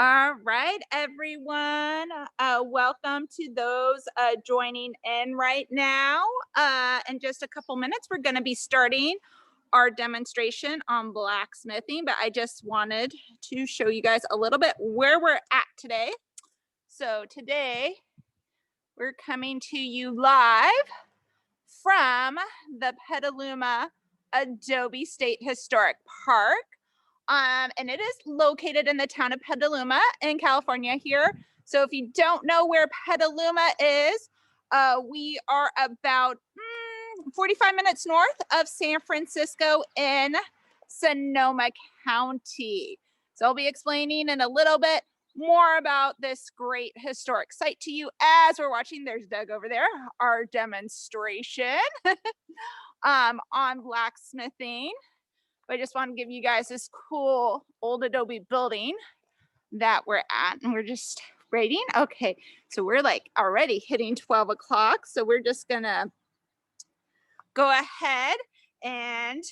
All right, everyone. Welcome to those joining in right now. In just a couple minutes, we're going to be starting our demonstration on blacksmithing, but I just wanted to show you guys a little bit where we're at today. So today, we're coming to you live from the Petaluma Adobe State Historic Park. And it is located in the town of Petaluma in California here. So if you don't know where Petaluma is, we are about 45 minutes north of San Francisco in Sonoma County. So I'll be explaining in a little bit more about this great historic site to you as we're watching. There's Doug over there, our demonstration on blacksmithing. I just want to give you guys this cool old Adobe building that we're at, and we're just waiting. Okay, so we're like already hitting 12 o'clock, so we're just gonna go ahead and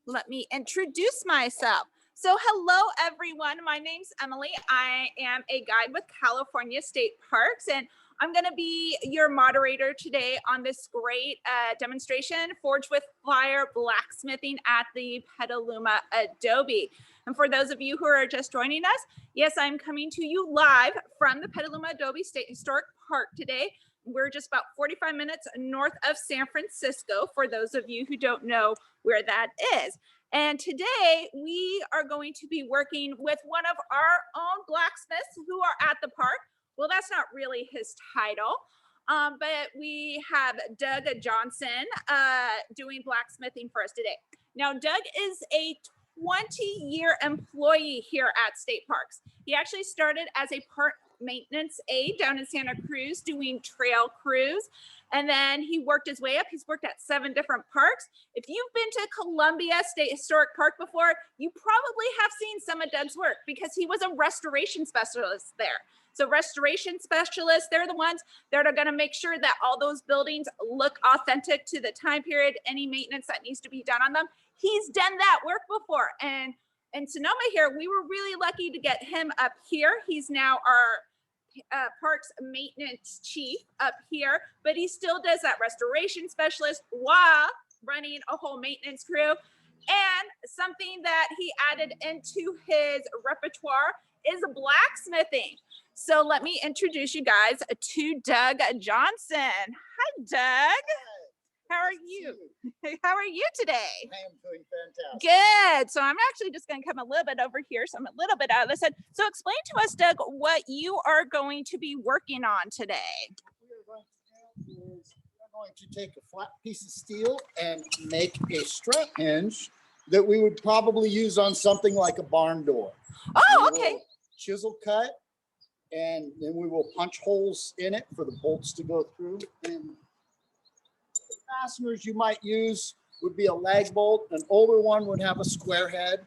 let me introduce myself. So hello everyone, my name's Emily. I am a guide with California State Parks, and I'm going to be your moderator today on this great demonstration, Forge with Fire Blacksmithing at the Petaluma Adobe. And for those of you who are just joining us, yes, I'm coming to you live from the Petaluma Adobe State Historic Park today. We're just about 45 minutes north of San Francisco, for those of you who don't know where that is. And today we are going to be working with one of our own blacksmiths who are at the park. Well, that's not really his title, but we have Doug Johnson doing blacksmithing for us today. Now, Doug is a 20-year employee here at State Parks. He actually started as a park maintenance aide down in Santa Cruz doing trail crews, and then he worked his way up. He's worked at 7 different parks. If you've been to Columbia State Historic Park before, you probably have seen some of Doug's work because he was a restoration specialist there. So restoration specialists, they're the ones that are going to make sure that all those buildings look authentic to the time period, any maintenance that needs to be done on them. He's done that work before. And in Sonoma here, we were really lucky to get him up here. He's now our parks maintenance chief up here, but he still does that restoration specialist while running a whole maintenance crew. And something that he added into his repertoire is blacksmithing. So let me introduce you guys to Doug Johnson. Hi, Doug. How are you? How are you today? I am doing fantastic. Good. So I'm actually just going to come a little bit over here. So I'm a little bit out of this side. So explain to us, Doug, what you are going to be working on today. What we're going to take a flat piece of steel and make a strap hinge that we would probably use on something like a barn door. Oh, okay. Chisel cut, and then we will punch holes in it for the bolts to go through. And the fasteners you might use would be a lag bolt. An older one would have a square head,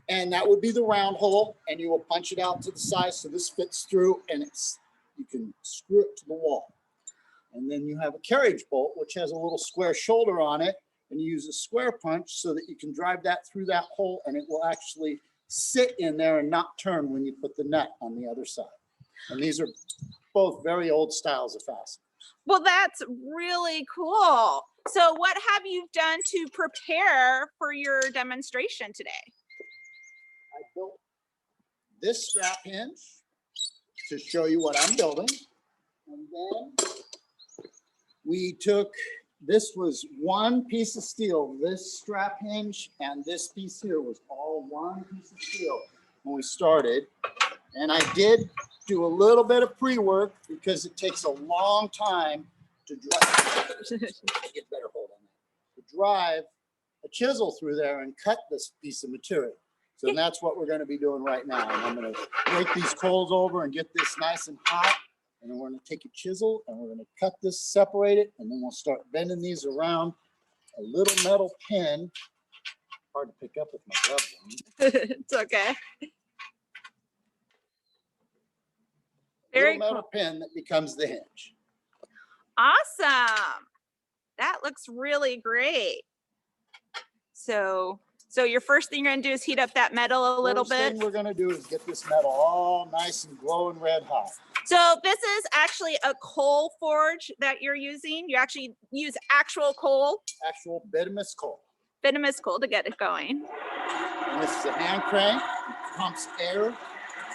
and that would be the round hole, and you will punch it out to the side so this fits through, and you can screw it to the wall. And then you have a carriage bolt, which has a little square shoulder on it, and you use a square punch so that you can drive that through that hole, and it will actually sit in there and not turn when you put the nut on the other side. And these are both very old styles of fasteners. Well, that's really cool. So what have you done to prepare for your demonstration today? I built this strap hinge to show you what I'm building. And then we took, this was one piece of steel. This strap hinge and this piece here was all one piece of steel when we started. And I did do a little bit of pre-work because it takes a long time to drive. Get better hold on that. To drive a chisel through there and cut this piece of material. So that's what we're going to be doing right now. And I'm going to break these coals over and get this nice and hot. And then we're going to take a chisel and we're going to cut this, separate it, and then we'll start bending these around a little metal pin. Hard to pick up with my gloves on. It's okay. Very little metal pin that becomes the hinge. Awesome. That looks really great. So So your first thing you're gonna do is heat up that metal a little First thing bit. we're gonna do is get this metal all nice and glowing red hot. So this is actually a coal forge that you're using. You actually use actual coal, Actual bituminous coal. bituminous coal to get it going. And this is a hand crank. It pumps air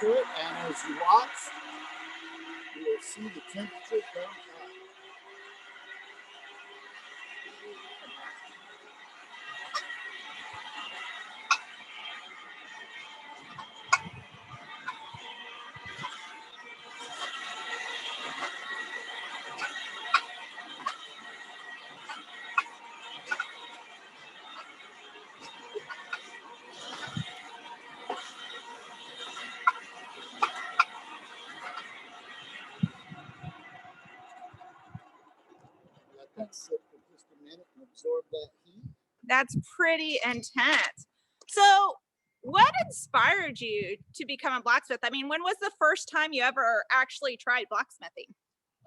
to it, and as you watch, you will see the temperature go up. Let that sit for just a minute and absorb that heat. That's pretty intense. So what inspired you to become a blacksmith? I mean, when was the first time you ever actually tried blacksmithing?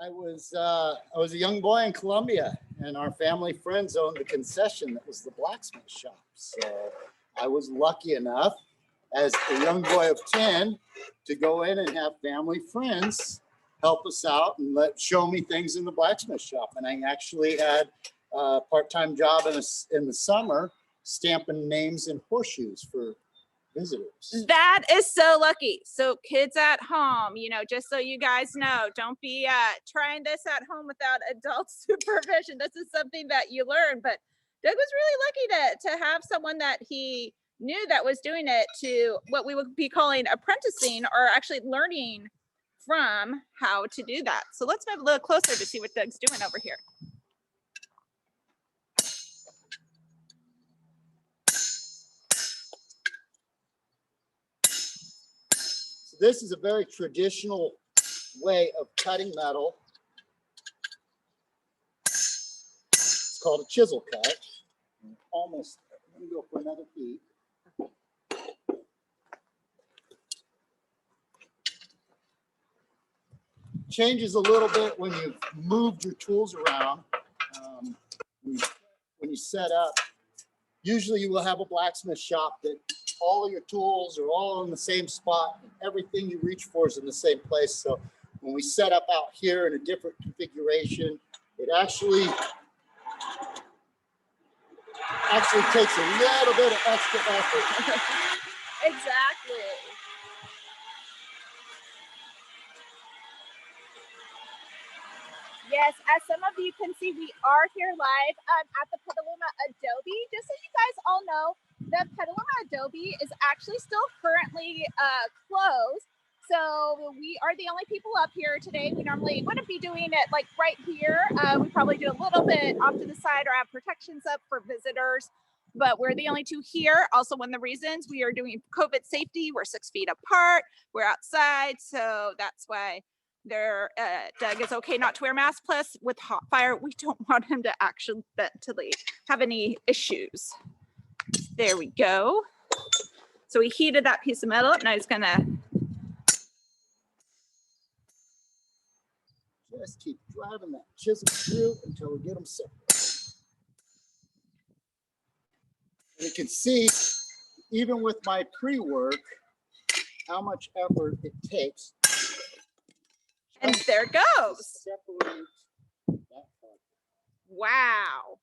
I was a young boy in Columbia, and our family friends owned the concession that was the blacksmith shop. So I was lucky enough, as a young boy of 10, to go in and have family friends help us out and show me things in the blacksmith shop. And I actually had a part-time job in the summer stamping names in horseshoes for visitors. That is so lucky. So kids at home, you know, just so you guys know, don't be trying this at home without adult supervision. This is something that you learn. But Doug was really lucky to have someone that he knew that was doing it, to what we would be calling apprenticing, or actually learning from how to do that. So let's move a little closer to see what Doug's doing over here. This is a very traditional way of cutting metal. It's called a chisel cut. Almost, let me go for another heat. Changes a little bit when you've moved your tools around. When you set up, usually you will have a blacksmith shop that all of your tools are all in the same spot, and everything you reach for is in the same place. So when we set up out here in a different configuration, it actually takes a little bit of extra effort. Exactly. Yes, as some of you can see, we are here live at the Petaluma Adobe. Just so you guys all know, the Petaluma Adobe is actually still currently closed. So we are the only people up here today. We normally wouldn't be doing it like right here. We probably do a little bit off to the side or have protections up for visitors, but we're the only two here. Also, one of the reasons we are doing COVID safety, we're 6 feet apart, we're outside. So that's why Doug is okay not to wear masks. Plus, with hot fire, we don't want him to accidentally have any issues. There we go. So we heated that piece of metal up. Now he's gonna just keep driving that chisel through until we get them separate. And you can see, even with my pre-work, how much effort it takes. and there it goes. Separate that part. Wow.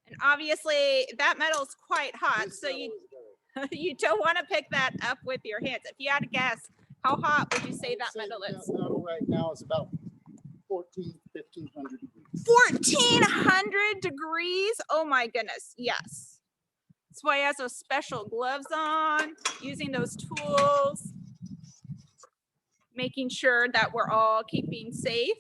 And obviously that metal is quite hot, This so metal you is very- you don't want to pick that up with your hands. If you had to guess, how hot would you say I that would metal that is? metal right now is about 1,500 degrees. 1,400 degrees. Oh my goodness. Yes. That's why he has those special gloves on, using those tools, making sure that we're all keeping safe.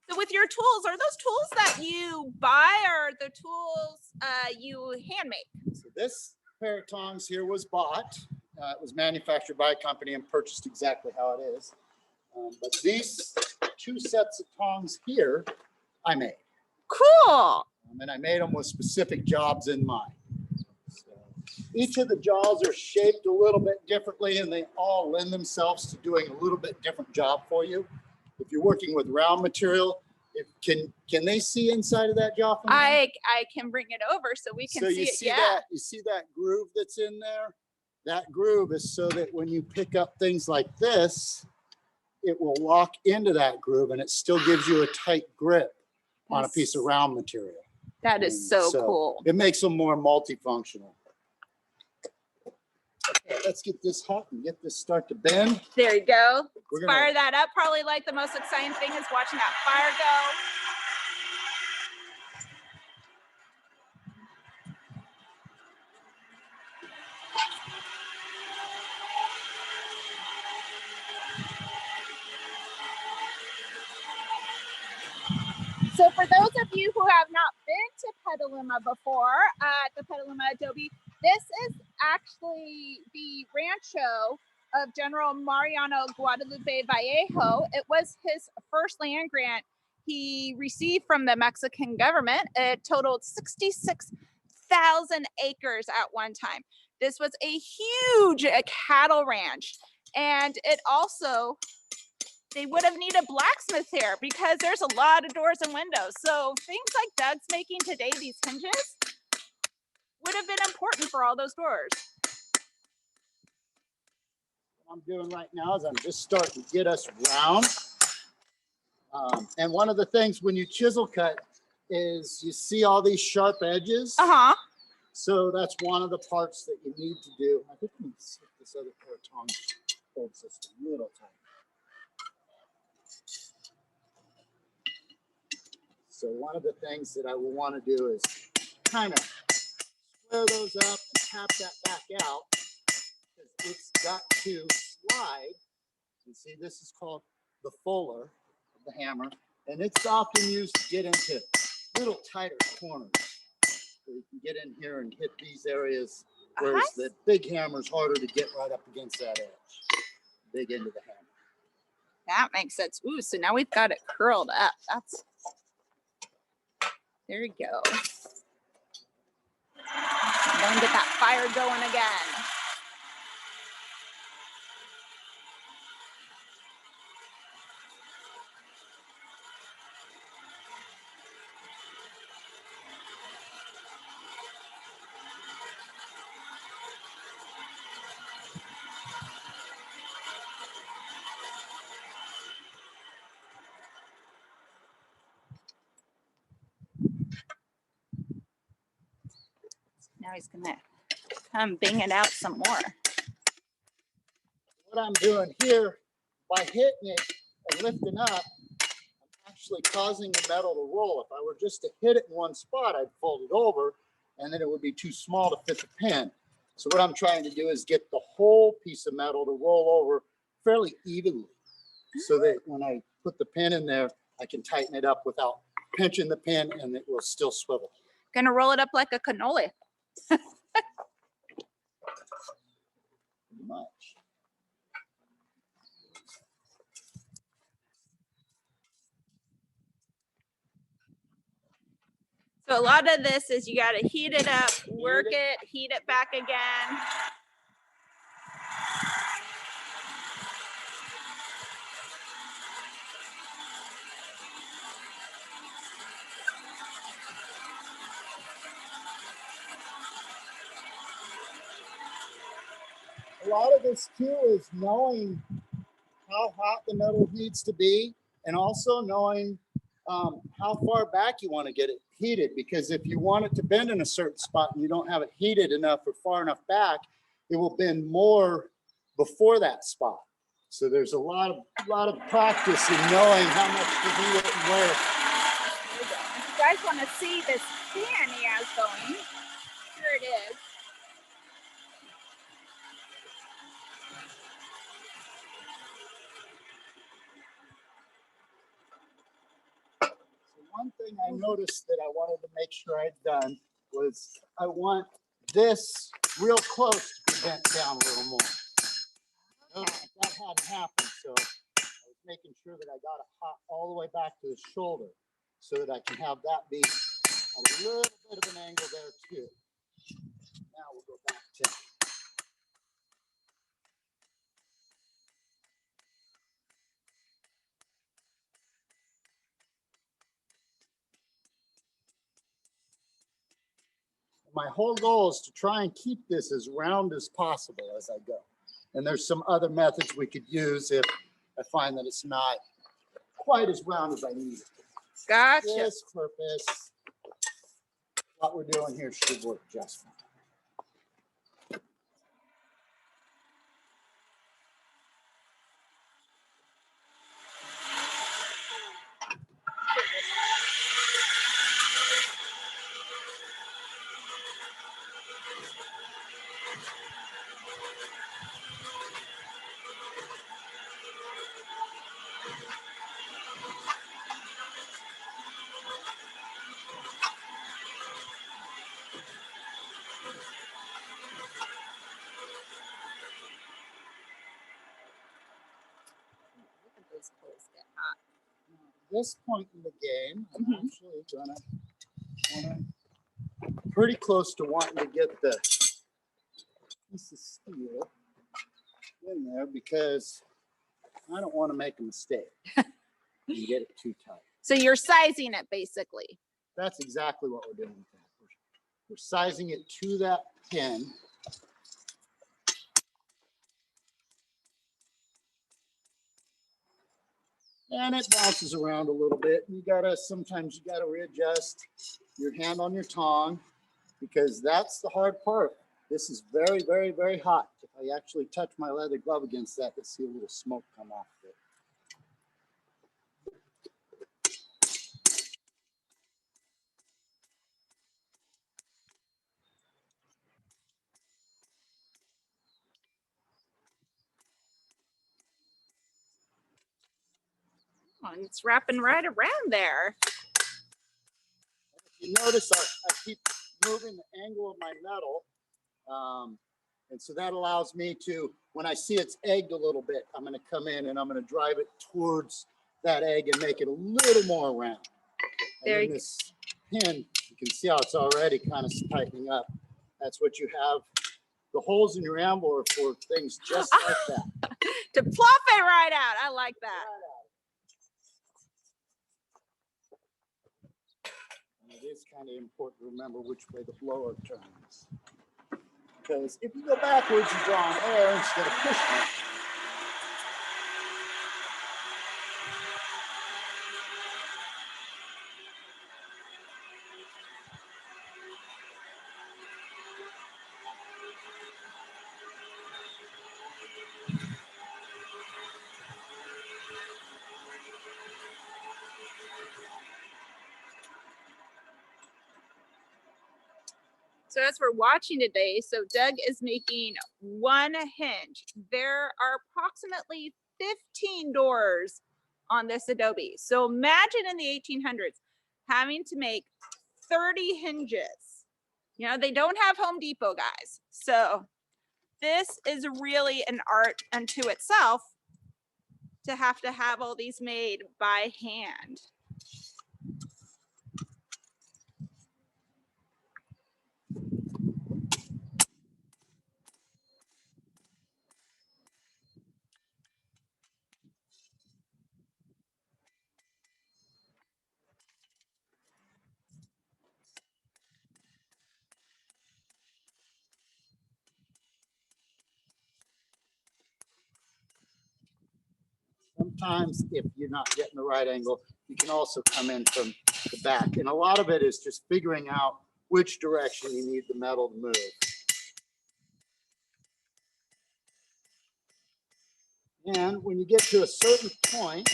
So with your tools, are those tools that you buy, or are the tools you hand make? So this pair of tongs here was bought. It was manufactured by a company and purchased exactly how it is. But these 2 sets of tongs here, I made. Cool. And I made them with specific jobs in mind. So each of the jaws are shaped a little bit differently, and they all lend themselves to doing a little bit different job for you. If you're working with round material, Can they see inside of that, Jocelyn? I can bring it over so we can So see you it. see Yeah. that, you see that groove that's in there? That groove is so that when you pick up things like this, it will lock into that groove and it still gives you a tight grip on a piece of round material. That is so cool. It makes them more multifunctional. Okay, let's get this hot and get this start to bend. There you go. We're Let's gonna- fire that up. Probably like the most exciting thing is watching that fire go. So for those of you who have not been to Petaluma before, at the Petaluma Adobe, this is actually the rancho of General Mariano Guadalupe Vallejo. It was his first land grant he received from the Mexican government. It totaled 66,000 acres at one time. This was a huge cattle ranch. And it also, they would have needed blacksmith here because there's a lot of doors and windows. So things like Doug's making today, these hinges, would have been important for all those doors. What I'm doing right now is I'm just starting to get us round. And one of the things when you chisel cut is you see all these sharp edges. Uh-huh. So that's one of the parts that you need to do. I think we can see this other pair of tongs holds this a little tight. So one of the things that I will want to do is kind of square those up and tap that back out because it's got to slide. You see, this is called the fuller of the hammer, and it's often used to get into little tighter corners. So you can get in here and hit these areas, whereas the big hammer is harder to get right up against that edge. Dig into the hammer. That makes sense. Ooh, so now we've got it curled up. That's, there you go. Then get that fire going again. Now he's gonna come bang it out some more. What I'm doing here, by hitting it and lifting up, I'm actually causing the metal to roll. If I were just to hit it in one spot, I'd fold it over and then it would be too small to fit the pin. So what I'm trying to do is get the whole piece of metal to roll over fairly evenly so that when I put the pin in there, I can tighten it up without pinching the pin and it will still swivel. Gonna roll it up like a cannoli. Pretty much. So a lot of this is you gotta heat it up, work it, heat it back again. A lot of this too is knowing how hot the metal needs to be and also knowing how far back you want to get it heated, because if you want it to bend in a certain spot and you don't have it heated enough or far enough back, it will bend more before that spot. So there's a lot of practice in knowing how much to heat it and where. If you guys want to see this fan he has going, here it is. One thing I noticed that I wanted to make sure I'd done was I want this real close to be bent down a little more. Notice that hadn't happened, so I was making sure that I got it hot all the way back to the shoulder so that I can have that be a little bit of an angle there too. Now we'll go back to my whole goal is to try and keep this as round as possible as I go. And there's some other methods we could use if I find that it's not quite as round as I need it. Gotcha. This purpose, what we're doing here should work just fine. At this point in the game, I'm actually gonna pretty close to wanting to get the piece of steel in there because I don't want to make a mistake and get it too tight. So you're sizing it basically. That's exactly what we're doing with that. We're sizing it to that pin. And it bounces around a little bit. Sometimes you gotta readjust your hand on your tong because that's the hard part. This is very, very, very hot. If I actually touch my leather glove against that, you'll see a little smoke come off of it. Oh, and it's wrapping right around there. You notice I keep moving the angle of my metal. And so that allows me to, when I see it's egged a little bit, I'm going to come in and I'm going to drive it towards that egg and make it a little more round. And then this pin, you can see how it's already kind of tightening up. That's what you have. The holes in your anvil are for things just like that. To plop it right out. I like that. And it is kind of important to remember which way the blower turns. Because if you go backwards, you draw an air instead of pushing it. So as we're watching today, so Doug is making one hinge. There are approximately 15 doors on this Adobe. So imagine in the 1800s having to make 30 hinges. You know, they don't have Home Depot, guys. So this is really an art unto itself to have all these made by hand. Sometimes if you're not getting the right angle, you can also come in from the back. And a lot of it is just figuring out which direction you need the metal to move. And when you get to a certain point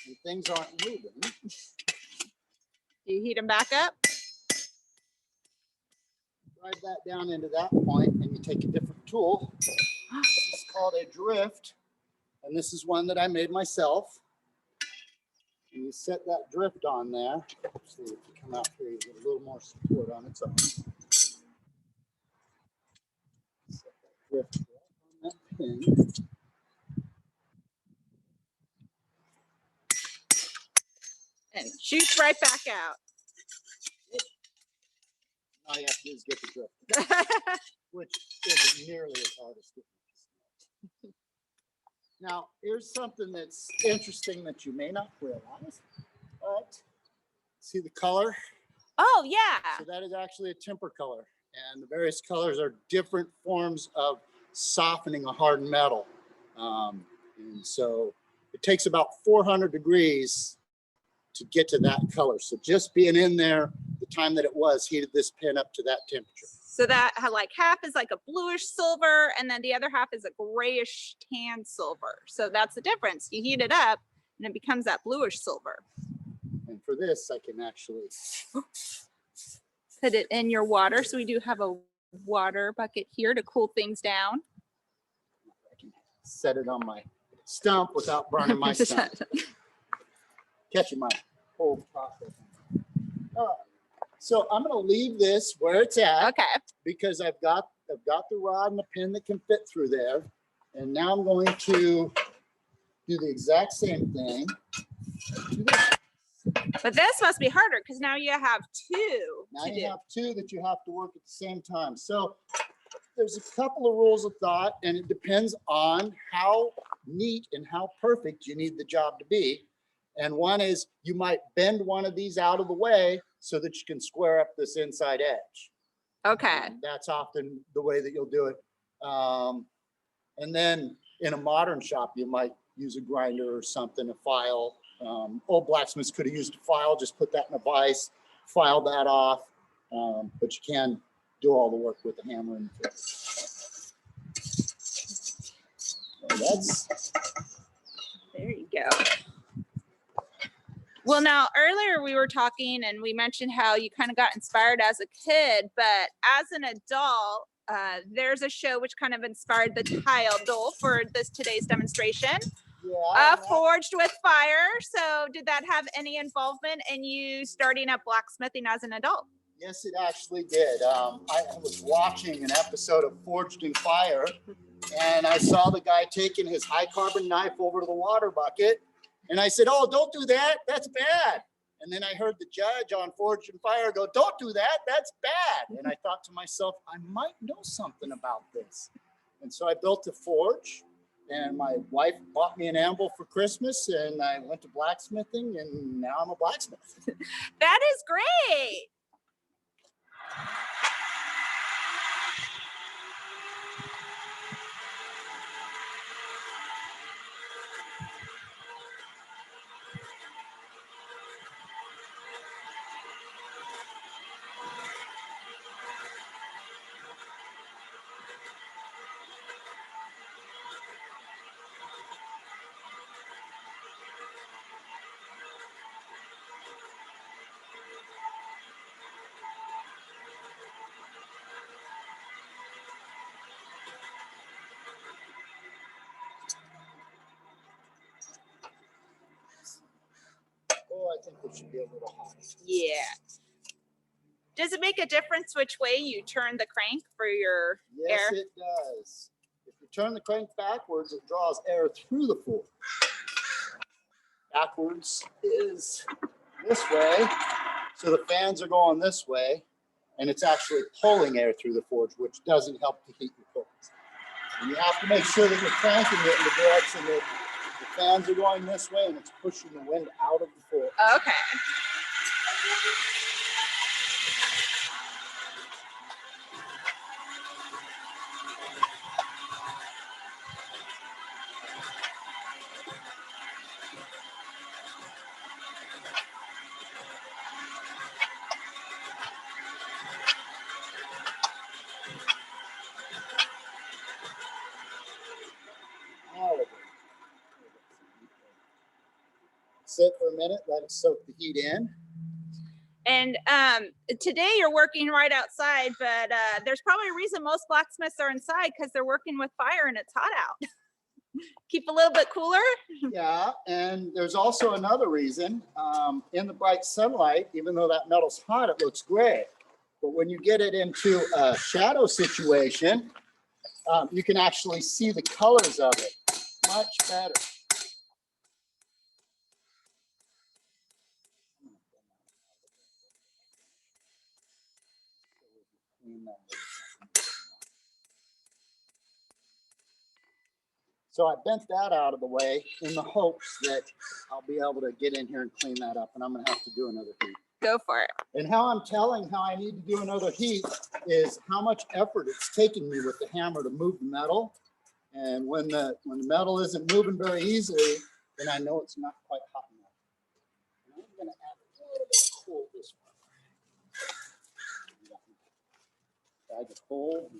and things aren't moving, Do you heat them back up? drive that down into that point and you take a different tool. This is called a drift. And this is one that I made myself. And you set that drift on there. See if you come out here, you get a little more support on its own. Set that drift on that pin. And shoots right back out. All you have to do is get the drift, which isn't nearly as hard as getting this. Now, here's something that's interesting that you may not realize, but see the color? Oh, yeah. So that is actually a temper color. And the various colors are different forms of softening a hardened metal. And so it takes about 400 degrees to get to that color. So just being in there, the time that it was, heated this pen up to that temperature. So that like half is like a bluish silver, and then the other half is a grayish tan silver. So that's the difference. You heat it up and it becomes that bluish silver. And for this, I can actually put it in your water. So we do have a water bucket here to cool things down. I can set it on my stump without burning my stump. Catching my whole process. All right. So I'm going to leave this where it's at. Okay. Because I've got the rod and the pin that can fit through there. And now I'm going to do the exact same thing. But this must be harder because now you have two. Now you have two that you have to work at the same time. So there's a couple of rules of thought, and it depends on how neat and how perfect you need the job to be. And one is you might bend one of these out of the way so that you can square up this inside edge. Okay. That's often the way that you'll do it. And then in a modern shop, you might use a grinder or something, a file. Old blacksmiths could have used a file, just put that in a vise, file that off. But you can do all the work with a hammer and the so that's. There you go. Well, now earlier we were talking and we mentioned how you kind of got inspired as a kid, but as an adult, there's a show which kind of inspired the title for today's demonstration. Yeah, Forged with Fire. So did that have any involvement in you starting up blacksmithing as an adult? Yes, it actually did. I was watching an episode of Forged in Fire, and I saw the guy taking his high carbon knife over to the water bucket. And I said, oh, don't do that. That's bad. And then I heard the judge on Forged in Fire go, don't do that. That's bad. And I thought to myself, I might know something about this. And so I built a forge, and my wife bought me an anvil for Christmas, and I went to blacksmithing, and now I'm a blacksmith. That is great. Oh, I think it should be a little hot. Yeah. Does it make a difference which way you turn the crank for your Yes, air? it does. If you turn the crank backwards, it draws air through the forge. Backwards is this way. So the fans are going this way, and it's actually pulling air through the forge, which doesn't help to heat your coils. And you have to make sure that you're cranking it in the direction that the fans are going this way, and it's pushing the wind out of the forge. Okay. All of it. Sit for a minute, let it soak the heat in. And today you're working right outside, but there's probably a reason most blacksmiths are inside because they're working with fire and it's hot out. Keep a little bit cooler. Yeah, and there's also another reason. In the bright sunlight, even though that metal's hot, it looks gray. But when you get it into a shadow situation, you can actually see the colors of it much better. So I bent that out of the way in the hopes that I'll be able to get in here and clean that up, and I'm gonna have to do another heat. Go for it. And how I'm telling how I need to do another heat is how much effort it's taking me with the hammer to move the metal. And when the metal isn't moving very easily, then I know it's not quite hot enough. And I'm going to add a little bit of coal this way. Add the coal.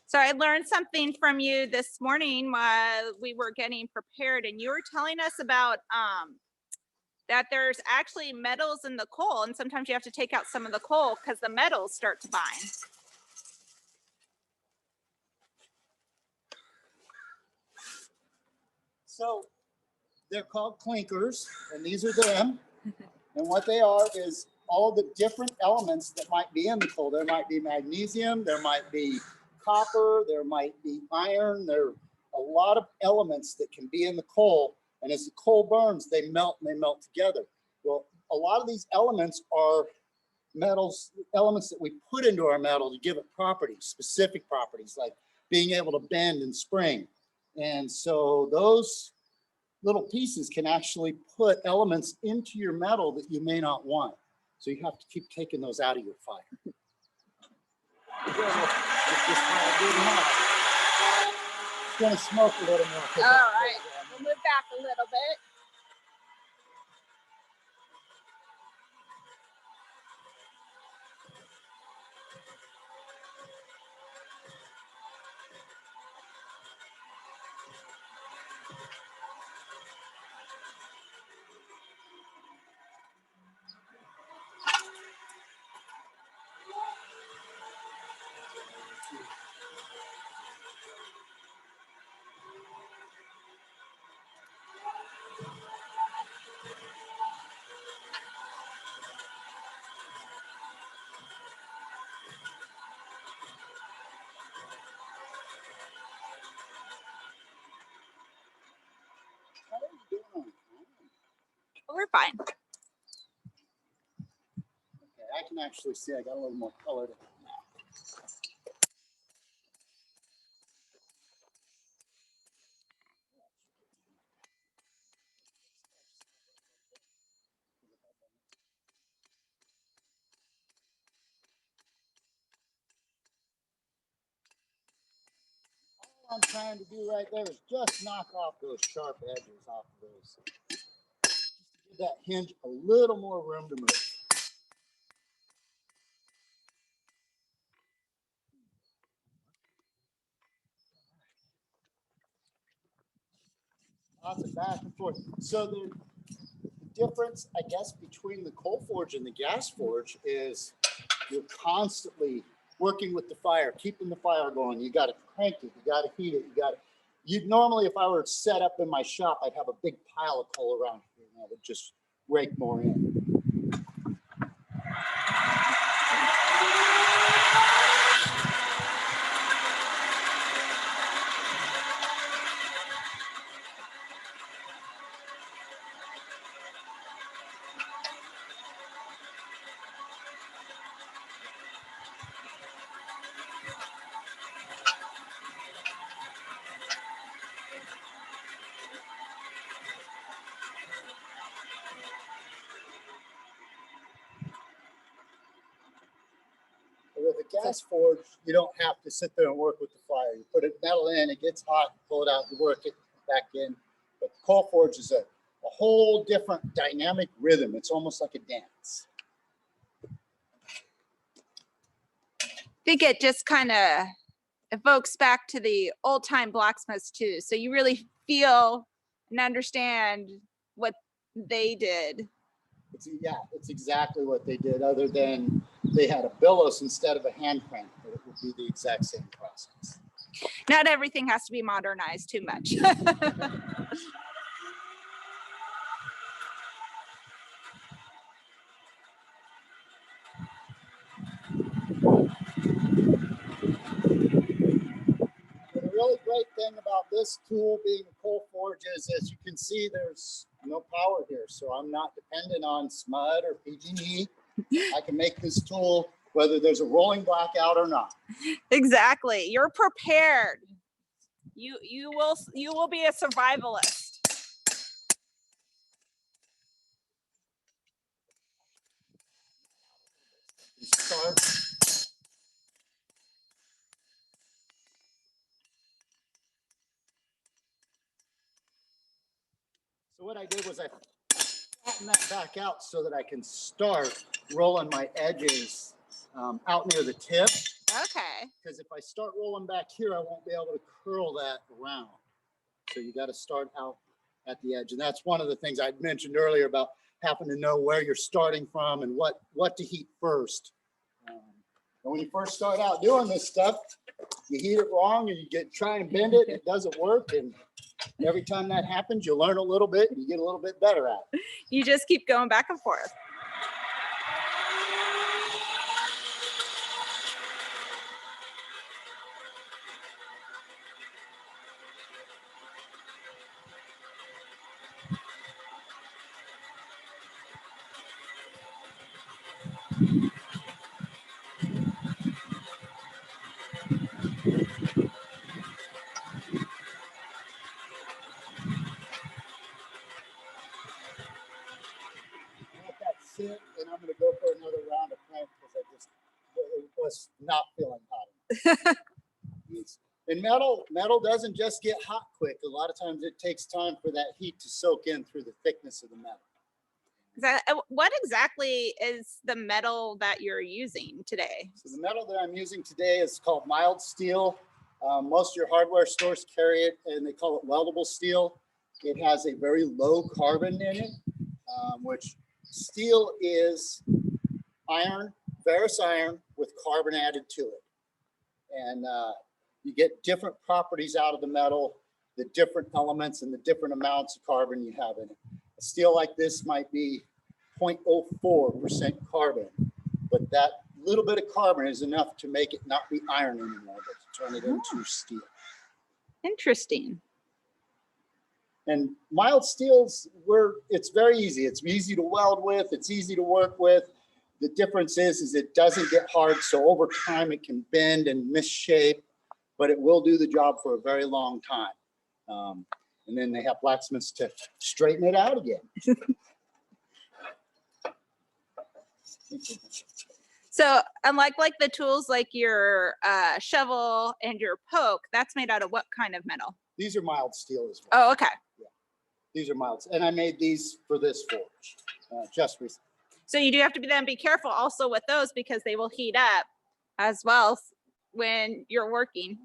So I learned something from you this morning while we were getting prepared, and you were telling us about that there's actually metals in the coal, and sometimes you have to take out some of the coal because the metals start to bind. So they're called clinkers, and these are them. And what they are is all the different elements that might be in the coal. There might be magnesium, there might be copper, there might be iron. There are a lot of elements that can be in the coal. And as the coal burns, they melt and they melt together. Well, a lot of these elements are metals, elements that we put into our metal to give it properties, specific properties, like being able to bend and spring. And so those little pieces can actually put elements into your metal that you may not want. So you have to keep taking those out of your fire. It's going to smoke a little more. All right, we'll move back a little bit. We're fine. Okay, I can actually see I got a little more color to it now. All I'm trying to do right there is just knock off those sharp edges off of those. Just to give that hinge a little more room to move. Lots of back and forth. So the difference, I guess, between the coal forge and the gas forge is you're constantly working with the fire, keeping the fire going. You got to crank it, you got to heat it, you'd normally, if I were set up in my shop, I'd have a big pile of coal around here and I would just rake more in. With a gas forge, you don't have to sit there and work with the fire. You put a metal in, it gets hot, you pull it out, you work it back in. But the coal forge is a whole different dynamic rhythm. It's almost like a dance. I think it just kind of evokes back to the old time blacksmiths too. So you really feel and understand what they did. It's exactly what they did, other than they had a bellows instead of a hand crank, but it would be the exact same process. Not everything has to be modernized too much. The really great thing about this tool being a coal forge is, as you can see, there's no power here. So I'm not dependent on SMUD or PG&E. I can make this tool whether there's a rolling blackout or not. Exactly. You're prepared. You will be a survivalist. start. So what I did was I flattened that back out so that I can start rolling my edges out near the tip. Okay. Because if I start rolling back here, I won't be able to curl that around. So you got to start out at the edge. And that's one of the things I mentioned earlier about having to know where you're starting from and what to heat first. And when you first start out doing this stuff, you heat it wrong and you try and bend it, it doesn't work. And every time that happens, you learn a little bit and you get a little bit better at it. You just keep going back and forth. Let that sit, and I'm going to go for another round of crank because it was not feeling hot enough. And metal doesn't just get hot quick. A lot of times it takes time for that heat to soak in through the thickness of the metal. What exactly is the metal that you're using today? So the metal that I'm using today is called mild steel. Most of your hardware stores carry it, and they call it weldable steel. It has a very low carbon in it, which steel is iron, ferrous iron with carbon added to it. And you get different properties out of the metal, the different elements and the different amounts of carbon you have in it. A steel like this might be 0.04% carbon, but that little bit of carbon is enough to make it not be iron anymore, but to turn it into steel. Interesting. And mild steels, it's very easy. It's easy to weld with. It's easy to work with. The difference is it doesn't get hard. So over time, it can bend and misshape, but it will do the job for a very long time. And then they have blacksmiths to straighten it out again. So unlike the tools like your shovel and your poke, that's made out of what kind of metal? These are mild steel as well. Oh, okay. Yeah. These are mild. And I made these for this forge just recently. So you do have to be careful also with those because they will heat up as well when you're working.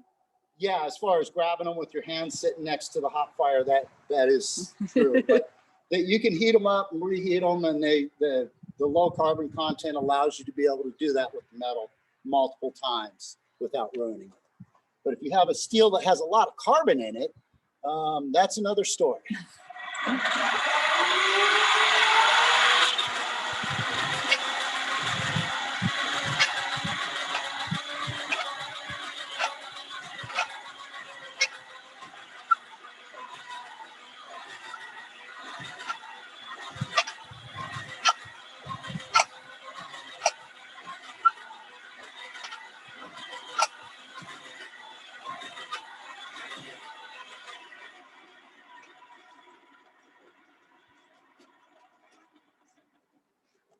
Yeah, as far as grabbing them with your hands sitting next to the hot fire, that is true. But you can heat them up and reheat them, and the low carbon content allows you to be able to do that with metal multiple times without ruining it. But if you have a steel that has a lot of carbon in it, that's another story.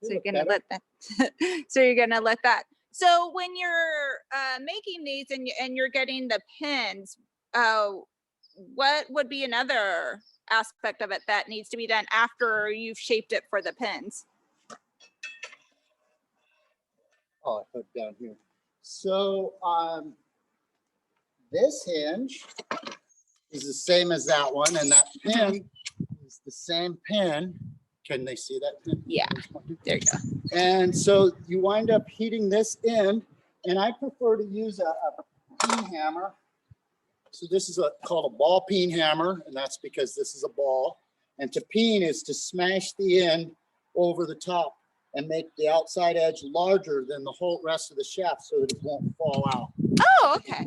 So you're gonna let that. So you're gonna let that. So when you're making these and you're getting the pins, what would be another aspect of it that needs to be done after you've shaped it for the pins? Oh, I put it down here. So this hinge is the same as that one, and that pin is the same pin. Can they see that pin? Yeah, there you go. And so you wind up heating this end, and I prefer to use a peen hammer. So this is called a ball peen hammer, and that's because this is a ball. And to peen is to smash the end over the top and make the outside edge larger than the whole rest of the shaft so that it won't fall out. Oh, okay.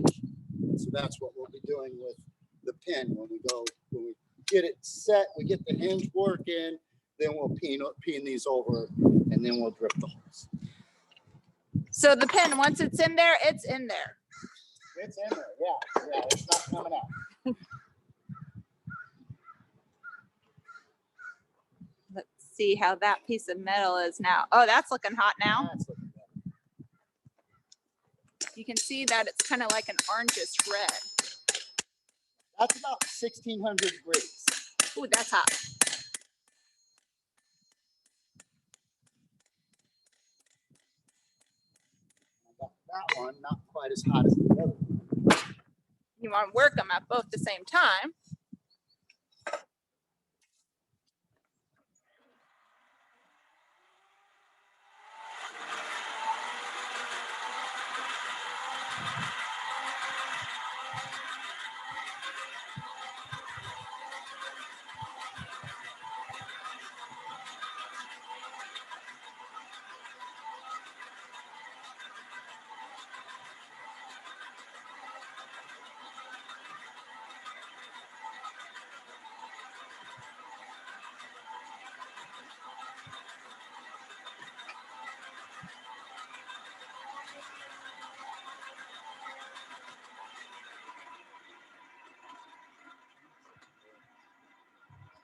So that's what we'll be doing with the pin when we get it set, we get the hinge working, then we'll peen these over, and then we'll drip the holes. So the pin, once it's in there, it's in there. It's in there, yeah, it's not coming out. Let's see how that piece of metal is now. Oh, that's looking hot now. That's looking better. You can see that it's kind of like an orangish red. That's about 1600 degrees. Ooh, that's hot. I got that one not quite as hot as the other one. You want to work them at both the same time.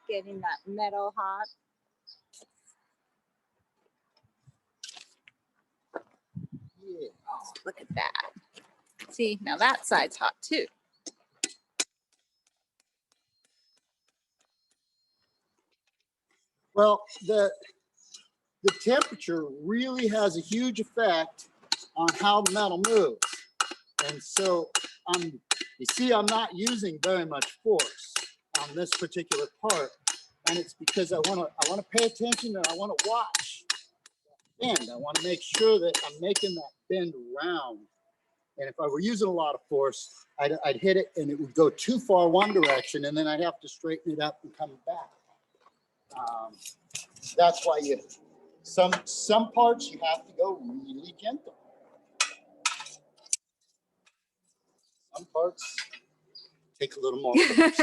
Getting that metal hot. Yeah. Look at that. See, now that side's hot too. Well, the temperature really has a huge effect on how metal moves. And so you see, I'm not using very much force on this particular part. And it's because I want to pay attention and I want to watch the bend. I want to make sure that I'm making that bend round. And if I were using a lot of force, I'd hit it and it would go too far one direction, and then I'd have to straighten it up and come back. That's why some parts you have to go really gentle. Some parts take a little more force.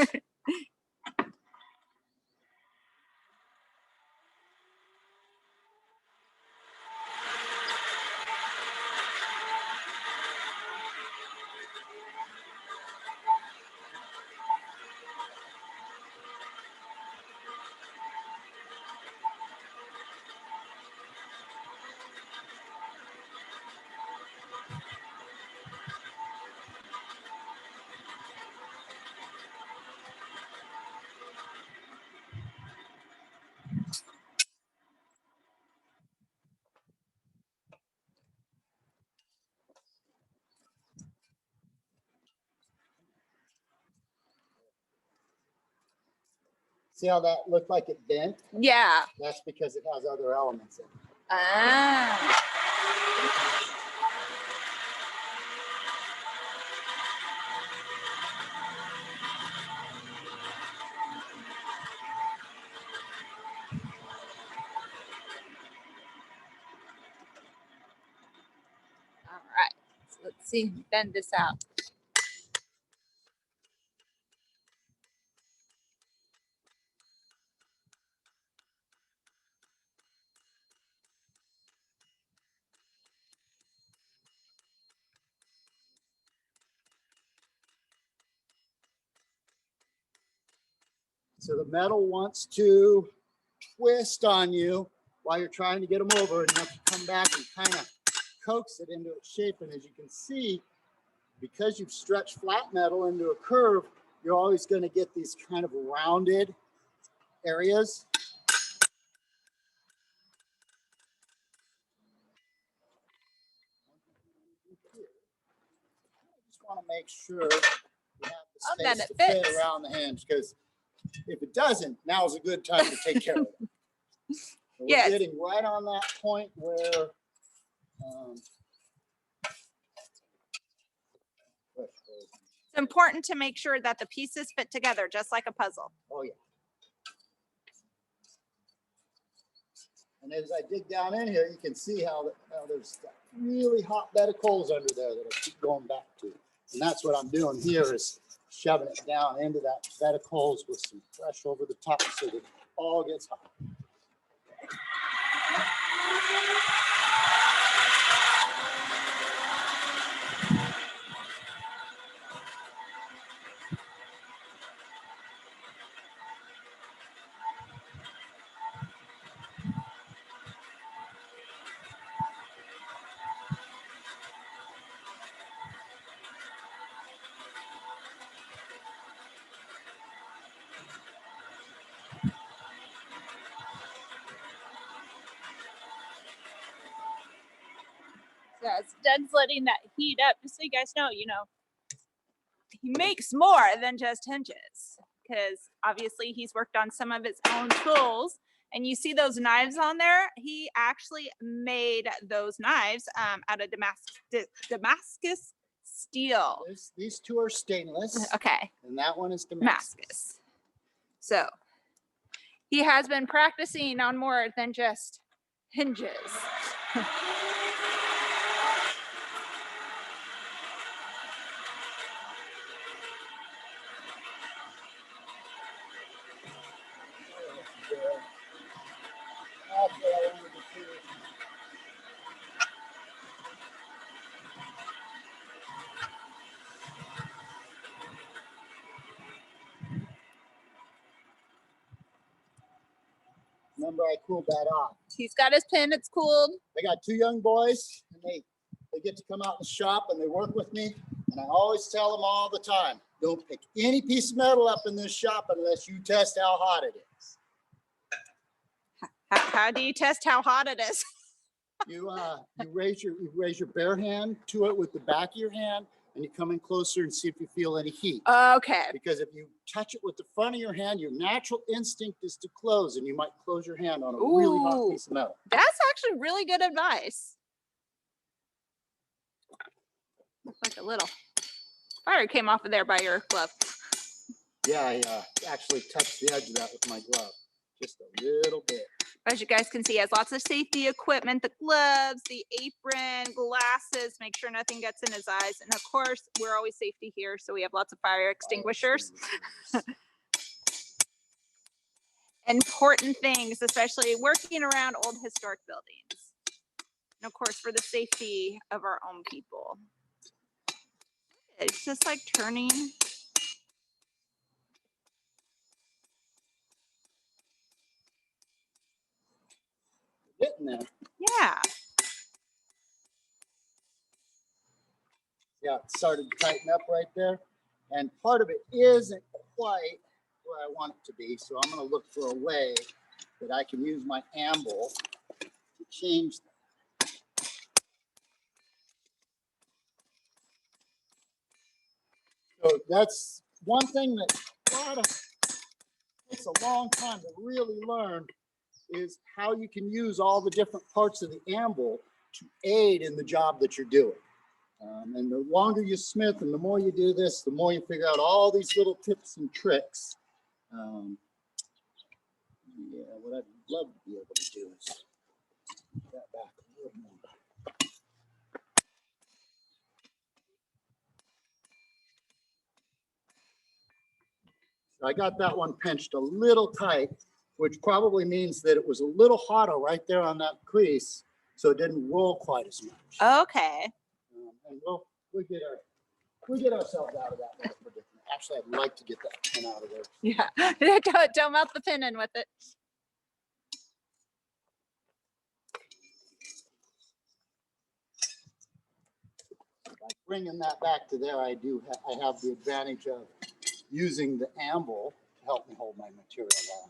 See how that looked like it bent? Yeah. That's because it has other elements in it. Ah. All right. So let's see. Bend this out. So the metal wants to twist on you while you're trying to get them over, and you have to come back and kind of coax it into its shape. And as you can see, because you've stretched flat metal into a curve, you're always going to get these kind of rounded areas. I just want to make sure you have the that space it to fit fits. around the hinge, because if it doesn't, now's a good time to take care of it. So we're Yes. getting right on that point where It's important to make sure that the pieces fit together just like a puzzle. oh yeah. And as I dig down in here, you can see how there's that really hot bed of coals under there that I keep going back to. And that's what I'm doing here, is shoving it down into that bed of coals with some fresh over the top so that it all gets hot. Doug's letting that heat up, just so you guys know, he makes more than just hinges, because obviously he's worked on some of his own tools. And you see those knives on there? He actually made those knives out of Damascus steel. These two are stainless. Okay. And that one is Damascus. So he has been practicing on more than just hinges. Remember, I cooled that off. He's got his pin, it's cooled. I got two young boys, and they get to come out in the shop and they work with me. And I always tell them all the time, don't pick any piece of metal up in this shop unless you test how hot it is. How do you test how hot it is? You raise your bare hand to it with the back of your hand, and you come in closer and see if you feel any heat. Okay. Because if you touch it with the front of your hand, your natural instinct is to close, and you might close your hand on a really hot piece of metal. That's actually really good advice. Looks like a little fire came off of there by your glove. Yeah, I actually touched the edge of that with my glove, just a little bit. As you guys can see, he has lots of safety equipment, the gloves, the apron, glasses, make sure nothing gets in his eyes. And of course, we're always safety here, so we have lots of fire extinguishers. Important things, especially working around old historic buildings. And of course, for the safety of our own people. It's just like turning. Getting there. Yeah. Yeah, it started to tighten up right there. And part of it isn't quite where I want it to be. So I'm going to look for a way that I can use my anvil to change that. So that's one thing that takes a long time to really learn, is how you can use all the different parts of the anvil to aid in the job that you're doing. And the longer you smith and the more you do this, the more you figure out all these little tips and tricks. Yeah, what I'd love to be able to do is put that back a little more. So I got that one pinched a little tight, which probably means that it was a little hotter right there on that crease, so it didn't roll quite as much. Okay. And we'll get ourselves out of that predicament. Actually, I'd like to get that pin out of there. Yeah. Don't melt the pin in with it. By bringing that back to there, I have the advantage of using the anvil to help me hold my material on.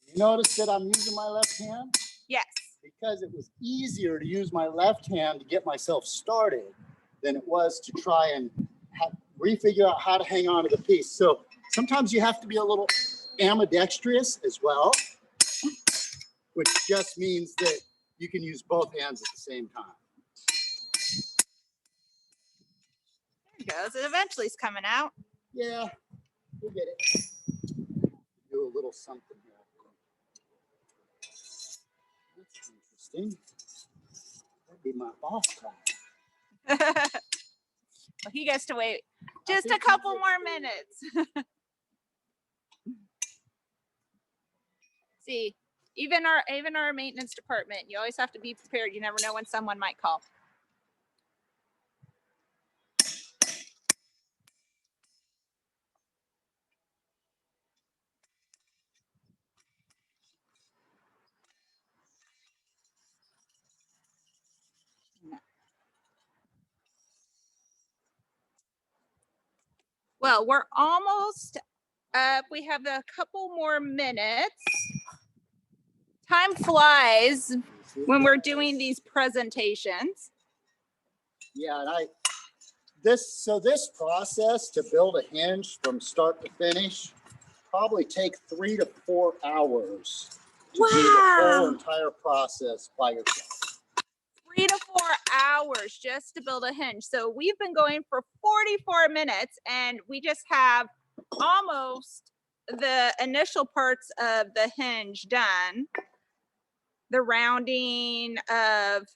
You notice that I'm using my left hand? Yes. Because it was easier to use my left hand to get myself started than it was to try and refigure out how to hang on to the piece. So sometimes you have to be a little ambidextrous as well, which just means that you can use both hands at the same time. There it goes. It eventually is coming out. Yeah, we'll get it. Do a little something here. That's interesting. That'd be my boss time. Well, he gets to wait just a couple more minutes. See, even our maintenance department, you always have to be prepared. You never know when someone might call. Well, we're almost up. We have a couple more minutes. Time flies. when we're doing these presentations. Yeah, and this process to build a hinge from start to finish probably take 3 to 4 hours to do the whole entire process by yourself. 3 to 4 hours just to build a hinge. So we've been going for 44 minutes and we just have almost the initial parts of the hinge done. The rounding of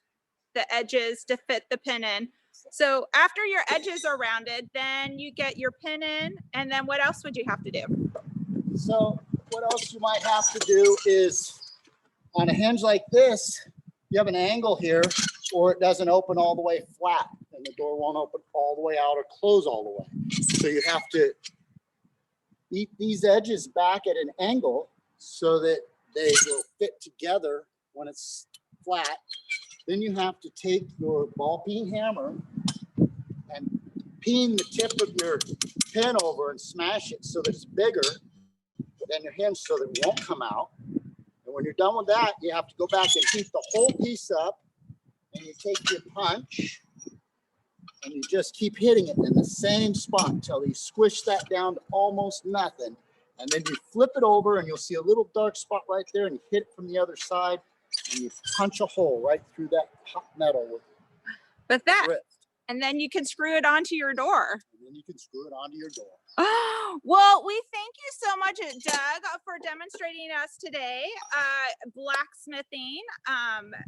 the edges to fit the pin in. So after your edges are rounded, then you get your pin in, and then what else would you have to do? So what else you might have to do is on a hinge like this, you have an angle here, or it doesn't open all the way flat and the door won't open all the way out or close all the way. So you have to beat these edges back at an angle so that they will fit together when it's flat. Then you have to take your ball peen hammer and peen the tip of your pin over and smash it so that it's bigger than your hinge so that it won't come out. And when you're done with that, you have to go back and heat the whole piece up, and you take your punch and you just keep hitting it in the same spot until you squish that down to almost nothing. And then you flip it over and you'll see a little dark spot right there, and you hit it from the other side and you punch a hole right through that hot metal with that. drift. And then you can screw it onto your door. And then you can screw it onto your door. Well, we thank you so much, Doug, for demonstrating us today. Blacksmithing.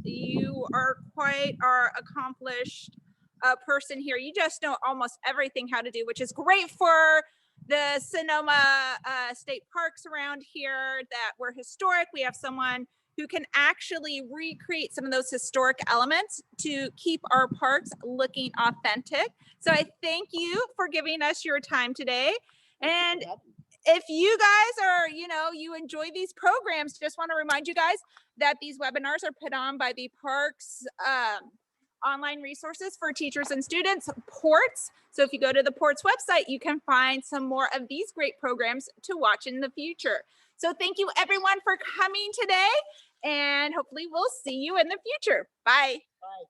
You are quite our accomplished person here. You just know almost everything how to do, which is great for the Sonoma State Parks around here that were historic. We have someone who can actually recreate some of those historic elements to keep our parks looking authentic. So I thank you for giving us your time today. And if you guys are, you enjoy these programs, just want to remind you guys that these webinars are put on by the Parks online resources for teachers and students, PORTS. So if you go to the PORTS website, you can find some more of these great programs to watch in the future. So thank you everyone for coming today, and hopefully we'll see you in the future. Bye. Bye.